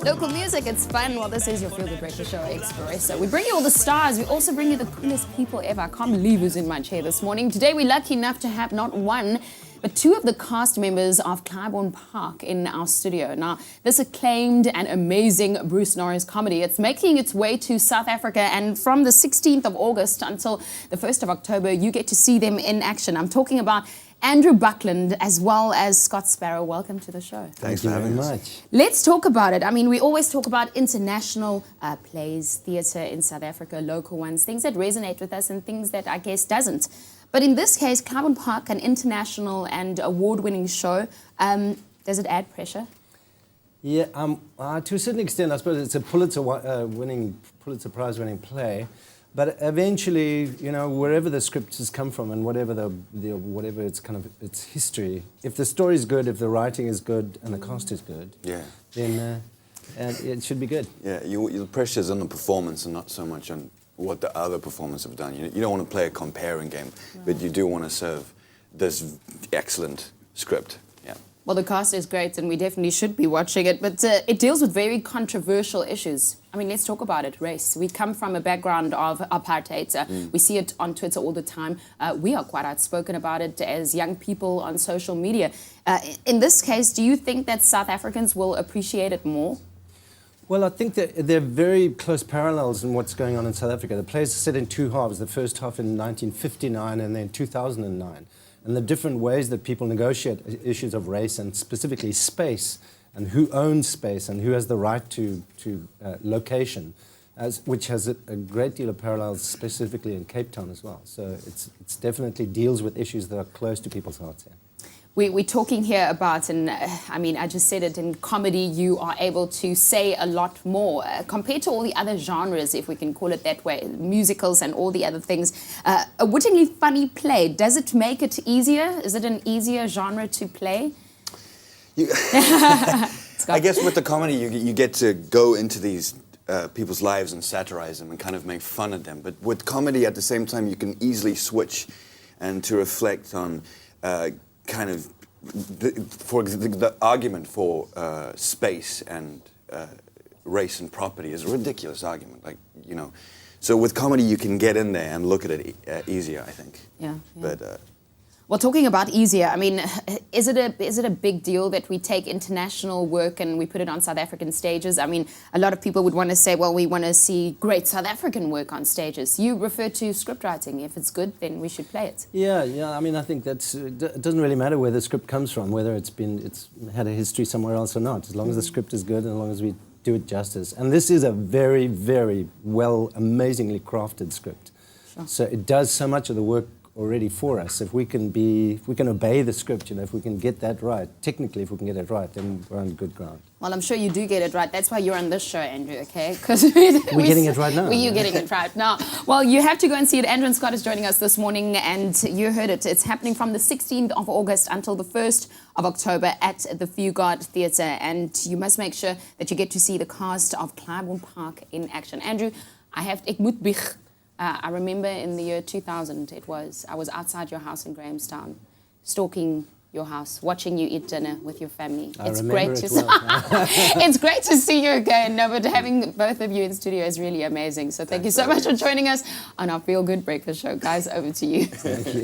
Local music, it's fun. Well, this is your Feel Good Breakfast Show, Expresso. We bring you all the stars. We also bring you the coolest people ever. I can't believe who's in my chair this morning. Today, we're lucky enough to have not one, but two of the cast members of Clybourne Park in our studio. Now, this acclaimed and amazing Bruce Norris comedy, it's making its way to South Africa, and from the 16th of August until the 1st of October, you get to see them in action. I'm talking about Andrew Buckland as well as Scott Sparrow. Welcome to the show. Thanks for having us. Let's talk about it. I mean, we always talk about international plays, theatre in South Africa, local ones, things that resonate with us and things that I guess doesn't. But in this case, Clybourne Park, an international and award-winning show, does it add pressure? Yeah, to a certain extent, I suppose it's a Pulitzer Prize-winning play. But eventually, you know, wherever the script has come from and whatever whatever its kind of its history, if the story is good, if the writing is good, and the cast is good, then it should be good. Yeah, the pressure is on the performance and not so much on what the other performers have done. You don't want to play a comparing game, but you do want to serve this excellent script. Yeah. Well, the cast is great, and we definitely should be watching it, but it deals with very controversial issues. I mean, let's talk about it, race. We come from a background of apartheid. We see it on Twitter all the time. We are quite outspoken about it as young people on social media. In this case, do you think that South Africans will appreciate it more? Well, I think that there are very close parallels in what's going on in South Africa. The plays are set in two halves, the first half in 1959 and then 2009. And the different ways that people negotiate issues of race and specifically space, and who owns space and who has the right to location, which has a great deal of parallels specifically in Cape Town as well. So it's definitely deals with issues that are close to people's hearts here. We're talking here about, and I mean, I just said it, in comedy you are able to say a lot more compared to all the other genres, if we can call it that way, musicals and all the other things. A wittingly funny play, does it make it easier? Is it an easier genre to play? I guess with the comedy you get to go into these people's lives and satirize them and kind of make fun of them. But with comedy at the same time you can easily switch and to reflect on kind of the argument for space and race and property is a ridiculous argument. Like, you know, so with comedy you can get in there and look at it easier, I think. Yeah. But well, talking about easier, I mean, is it a big deal that we take international work and we put it on South African stages? I mean, a lot of people would want to say, well, we want to see great South African work on stages. You refer to script writing. If it's good, then we should play it. Yeah. I mean, I think it doesn't really matter where the script comes from, whether it's had a history somewhere else or not, as long as the script is good and as long as we do it justice. And this is a very, very well, amazingly crafted script. Sure. So it does so much of the work already for us. If we can obey the script, you know, if we can get that right, technically if we can get it right, then we're on good ground. Well, I'm sure you do get it right. That's why you're on this show, Andrew, okay? Because we're getting it right now. You're getting it right now. Well, you have to go and see it. Andrew and Scott is joining us this morning, and you heard it. It's happening from the 16th of August until the 1st of October at the Fugard Theatre, and you must make sure that you get to see the cast of Clybourne Park in action. Andrew, ek moet bieg. I remember in the year 2000, I was outside your house in Grahamstown, stalking your house, watching you eat dinner with your family. It's great to see you again. No, but having both of you in studio is really amazing. So thank you so much for joining us on our Feel Good Breakfast Show. Guys, over to you. Thank you.